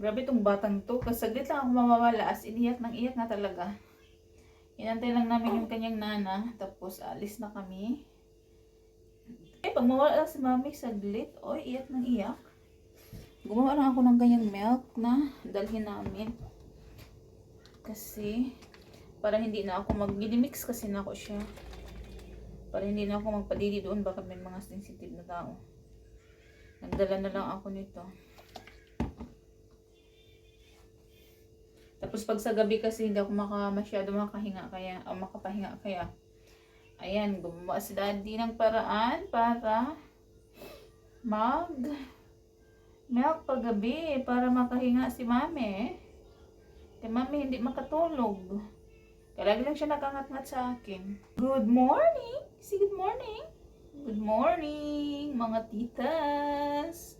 Grabe tong batang to. Kasaglit lang ako mawawala. As iniyak ng iyak na talaga. Inantay lang namin yung kanyang nana. Tapos alis na kami. Pag mawala lang si mami saglit. Oy, iyak ng iyak. Gumawa lang ako ng ganyang milk na dalhin namin. Kasi para hindi na ako mag-mix kasi na ako siya. Para hindi na ako magpadidi doon. Baka may mga sensitive na tao. Nagdala na lang ako nito. Tapos pag sa gabi kasi hindi ako masyado makapahinga kaya ayan, gumawa si daddy ng paraan para mag milk pag gabi para makahinga si mami. Kaya mami hindi makatulog. Kaya lagi lang siya nakangat-ngat sa akin. Good morning! Say good morning! Good morning, mga titas!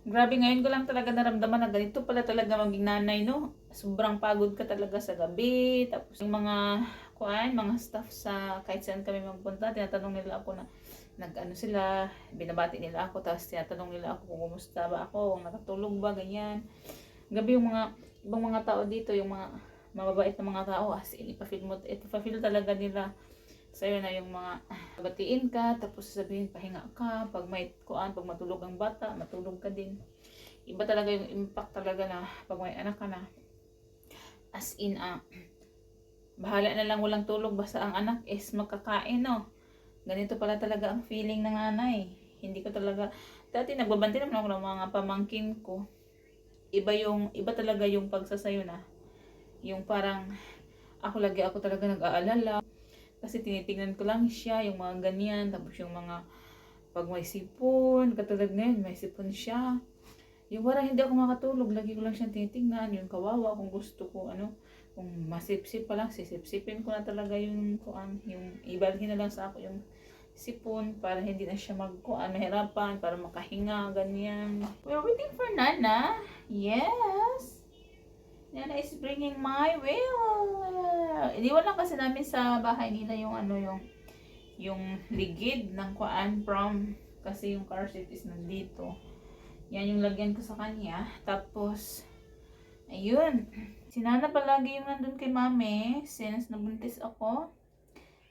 Grabe, ngayon ko lang talaga naramdaman na ganito pala talaga maging nanay, no? Sobrang pagod ka talaga sa gabi. Tapos yung mga staff sa kahit saan kami magpunta, tinatanong nila ako na nag-ano sila, binabati nila ako, tapos tinatanong nila ako kung kumusta ba ako, kung nakatulog ba, ganyan. Gabi yung mga ibang mga tao dito, yung mga mababait na mga tao, as in, ipafeel talaga nila sa'yo na yung mga batiin ka, tapos sasabihin pahinga ka, pag matulog ang bata, matulog ka din. Iba talaga yung impact talaga na pag may anak ka na. As in, bahala na lang walang tulog, basta ang anak is makakain, no? Ganito pala talaga ang feeling ng nanay. Hindi ko talaga, dati nagbabante naman ako ng mga pamangkin ko. Iba talaga yung pagsasayo na. Yung parang, ako talaga nag-aalala. Kasi tinitingnan ko lang siya, yung mga ganyan, tapos yung mga pag may sipon, katulad ngayon, may sipon siya. Yung parang hindi ako makatulog, lagi ko lang siyang tinitingnan, yung kawawa, kung gusto ko, kung masipsip pa lang, sisipsipin ko na talaga yung ibalhin na lang sa ako yung sipon, para hindi na siya mahirapan, para makahinga, ganyan. We're waiting for Nana. Yes! Nana is bringing my wheel. Iniwan lang kasi namin sa bahay nila yung ligid ng kasi yung car seat is nandito. Yan yung lagyan ko sa kanya. Tapos, ayun. Si Nana palagi yung nandun kay mami since nabuntis ako.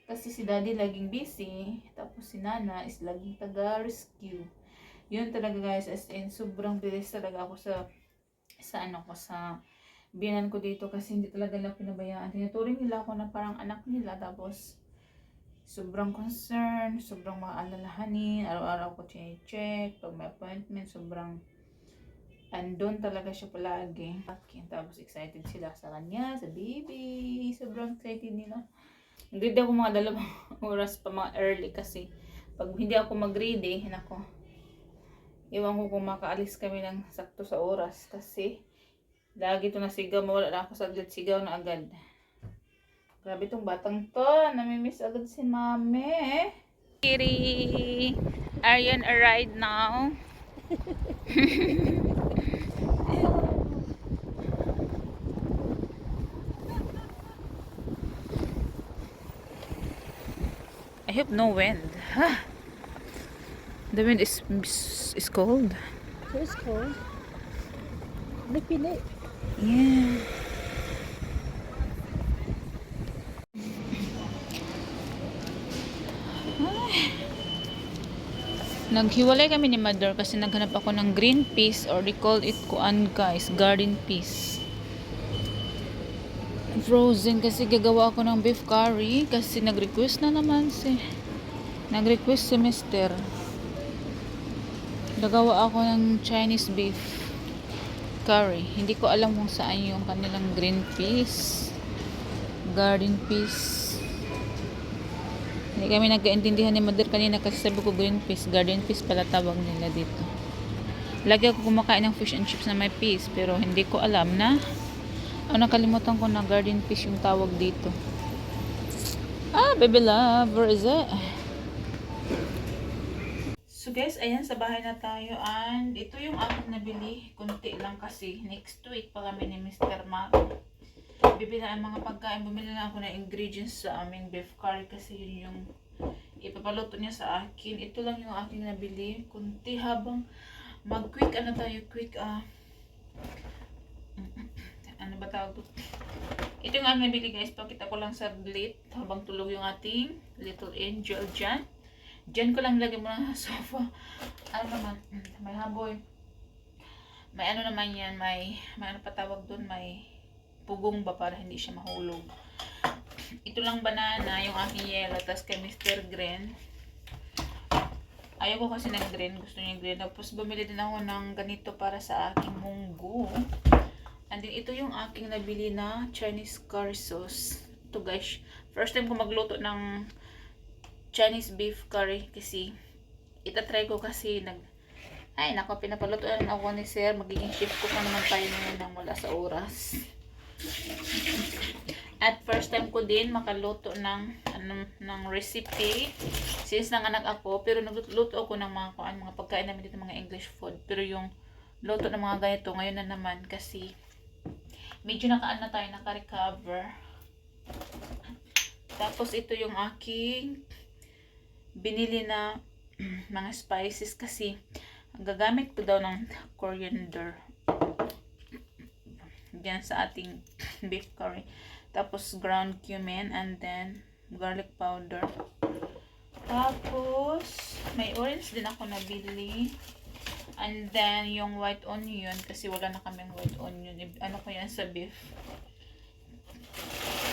Kasi si daddy laging busy. Tapos si Nana is laging taga-rescue. Yun talaga guys, as in, sobrang bilis talaga ako sa biyanan ko dito kasi hindi talaga nila pinabayaan. Tinuturing nila ako na parang anak nila, tapos sobrang concern, sobrang maalalahanin, araw-araw ko check, pag may appointment, sobrang andun talaga siya palagi. Tapos excited sila sa kanya, sa baby, sobrang excited nila. Hindi ako mga 2 oras pa, mga early kasi pag hindi ako mag-ready, nako, iwan ko kung makaalis kami ng sakto sa oras kasi lagi ito nasigaw, mawala na ako saglit, sigaw na agad. Grabe itong batang to, namimiss agad si mami. Kiri, are you on a ride now? I hope no wind. The wind is cold. So it's cold. Pinit. Yeah. Naghiwalay kami ni Mother kasi naghanap ako ng green peas, or they call it kuan guys, garden peas. Frozen kasi gagawa ako ng beef curry kasi nag-request si Mister. Gagawa ako ng Chinese beef curry. Hindi ko alam kung saan yung kanilang green peas, garden peas. Hindi kami nagkaintindihan ni Mother kanina kasi sabi ko green peas, garden peas pala tawag nila dito. Lagi ako kumakain ng fish and chips na may peas, pero hindi ko alam na nakalimutan ko na garden peas yung tawag dito. Baby love, where is it? So guys, ayan, sa bahay na tayo, and ito yung aking nabili. Kunti lang kasi next week pa kami ni Mr. Mark bibili ang mga pagkain. Bumili na ako ng ingredients sa aming beef curry kasi yun yung ipapaluto niya sa akin. Ito lang yung aking nabili, kunti, habang Mag-quick, ano tayo, quick, ano ba tawag to? Ito yung aming nabili guys, pakita ko lang saglit habang tulog yung ating little angel dyan. Dyan ko lang lagay muna sa sofa. Ano naman, may haboy. May ano naman yan, may ano patawag doon, may pugong ba para hindi siya mahulog. Ito lang banana, yung aking yellow, tas kay Mr. Green. Ayaw ko kasi ng green, gusto niya green. Tapos bumili din ako ng ganito para sa aking munggo. And then ito yung aking nabili na Chinese curry sauce. Ito guys, first time ko magluto ng Chinese beef curry kasi itatry ko kasi ay nako, pinapalutuan ako ni sir. Magiging chef ko pa naman tayo ngayon nang wala sa oras. At first time ko din makaluto ng recipe since nanganak ako, pero nagluto ako ng mga pagkain namin dito, mga English food. Pero yung luto ng mga ganito ngayon na naman kasi medyo naka-recover. Tapos ito yung aking binili na mga spices kasi gagamit ko daw ng coriander diyan sa ating beef curry. Tapos ground cumin and then garlic powder. Tapos may orange din ako nabili. And then yung white onion kasi wala na kaming white onion. Ano ko yan sa beef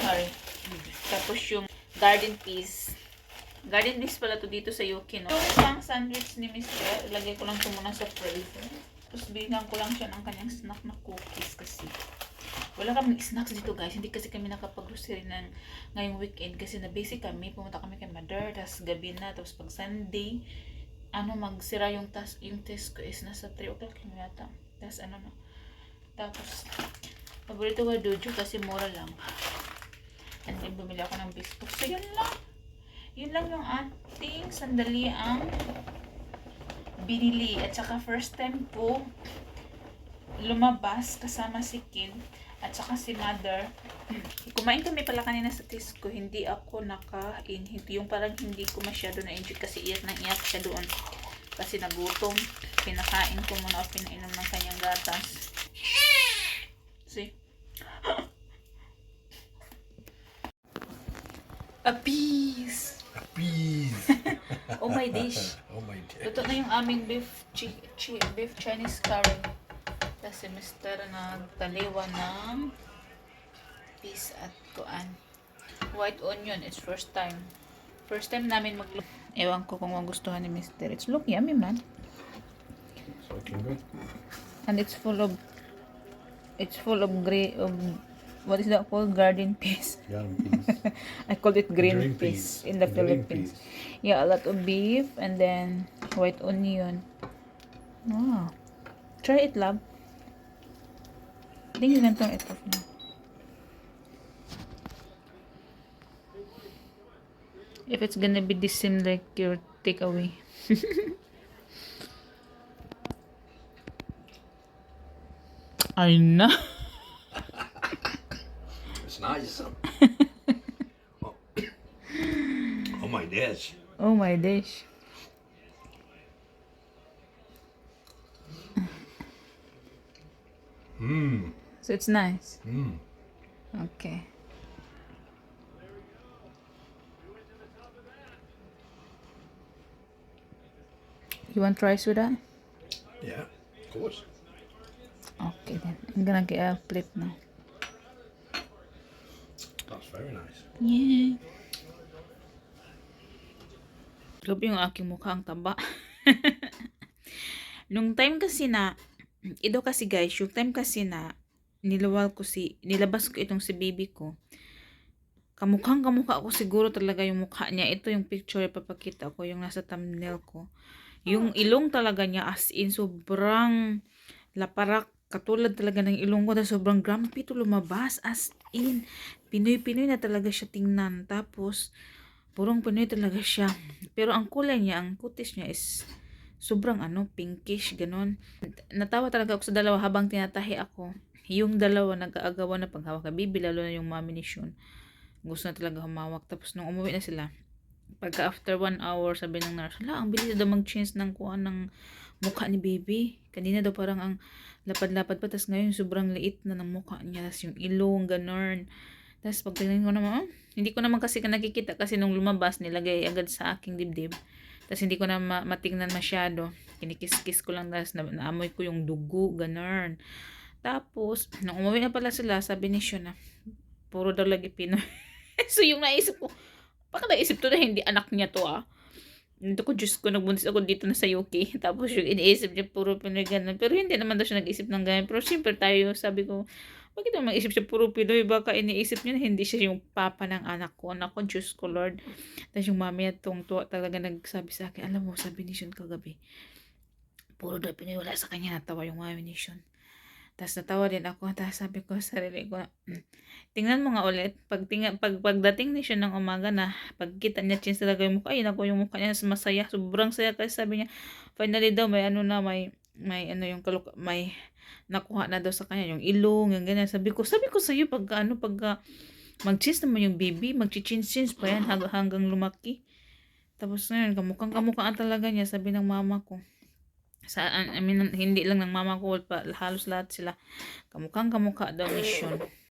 curry. Tapos yung garden peas. Garden peas pala to dito sa Yuki, no? Yung pang sandwich ni Mr. Ilagay ko lang ito muna sa freezer. Tapos bigyan ko lang siya ng kanyang snack na cookies kasi wala kaming snacks dito guys. Hindi kasi kami nakapag-grocery ngayong weekend kasi na-busy kami. Pumunta kami kay Mother, tapos gabi na, tapos pag Sunday, magsira yung test ko is nasa 3 o'clock yung yata. Tapos tapos paborito ko dojo kasi mura lang. And then bumili ako ng biscuit. So yun lang. Yun lang yung ating sandali ang binili. At saka first time ko lumabas kasama si Kid at saka si Mother. Kumain kami pala kanina sa Tisco. Hindi ako nakain. Yung parang hindi ko masyado na-enjoy kasi iyak siya doon. Kasi nagutom. Pinakain ko muna o pinainom ng kanyang gatas. See? A piece! A piece. Oh my dish. Oh my dish. Ito na yung aming beef Chinese curry. Tapos si Mr. nagtaliwa ng peas at kuan. White onion. It's first time. First time namin magluto. Ewan ko kung magustuhan ni Mr. It's look yummy man. It's looking good. And it's full of what is that called? Garden peas. Young peas. I called it green Green peas peas. in the Green Philippines. peas. Yeah, a lot of beef and then white onion. Wow. Try it, love. Hindi ganito ito. If it's gonna be this same like your takeaway. I know. It's nice. Oh. Oh my dish. Oh my dish. Mmm. So it's nice. Mmm. Okay. You want rice with that? Yeah, of course. Okay then. I'm gonna get a plate now. That's very nice. Yeah. Grabe yung aking mukha, ang taba. Nung time kasi na, ito kasi guys, yung time kasi na, nilabas ko itong si baby ko, kamukhang kamukha ako siguro talaga yung mukha niya. Ito yung picture ipapakita ko, yung nasa thumbnail ko. Yung ilong talaga niya as in sobrang laparak, katulad talaga ng ilong ko, tapos sobrang grumpy to lumabas as in. Pinoy-Pinoy na talaga siya tingnan. Tapos purong Pinoy talaga siya. Pero ang kulay niya, ang kutis niya is sobrang pinkish, ganon. Natawa talaga ako sa dalawa habang tinatahi ako. Yung dalawa nag-aagawan na paghawak ka baby, lalo na yung mami ni Shun. Gusto na talaga humawak. Tapos nung umuwi na sila, pagka after 1 hour, sabi ng nurse, ang bilis daw mag-change ng kuha ng mukha ni baby. Kanina daw parang ang lapad-lapad pa, tas ngayon sobrang liit na ng mukha niya, tas yung ilong, ganun. Tas pag tingnan ko naman, hindi ko naman kasi nakikita kasi nung lumabas, nilagay agad sa aking dibdib. Tas hindi ko na matingnan masyado. Kinikis-kis ko lang, tas naamoy ko yung dugo, ganun. Tapos, nung umuwi na pala sila, sabi ni Sean na, puro daw lagi Pinoy. So yung naisip ko, baka naisip to na hindi anak niya to Nito ko, Diyos ko, nagbuntis ako dito na sa UK. Tapos yung iniisip niya, puro Pinoy ganun. Pero hindi naman daw siya nag-isip ng ganun. Pero siyempre tayo, sabi ko, bakit naman mag-isip siya puro Pinoy? Baka iniisip niya na hindi siya yung papa ng anak ko. Anak ko, Diyos ko, Lord. Tapos yung mami at tuwa talaga nagsabi sa akin, alam mo, sabi ni Sean kagabi, puro daw Pinoy, wala sa kanya. Natawa yung mami ni Sean. Tapos natawa din ako. Tapos sabi ko sa sarili ko, tingnan mo nga ulit. Pagdating ni siya ng umaga na, pagkita niya, change talaga yung mukha. Ayun ako yung mukha niya, masaya. Sobrang saya kasi sabi niya, finally daw, may ano na, may ano yung may nakuha na daw sa kanya, yung ilong, yung ganyan. Sabi ko sa iyo, mag-change naman yung baby, mag-change pa yan hanggang lumaki. Tapos ngayon, kamukhaan talaga niya, sabi ng mama ko. I mean, hindi lang ng mama ko, halos lahat sila kamukha daw ni Sean.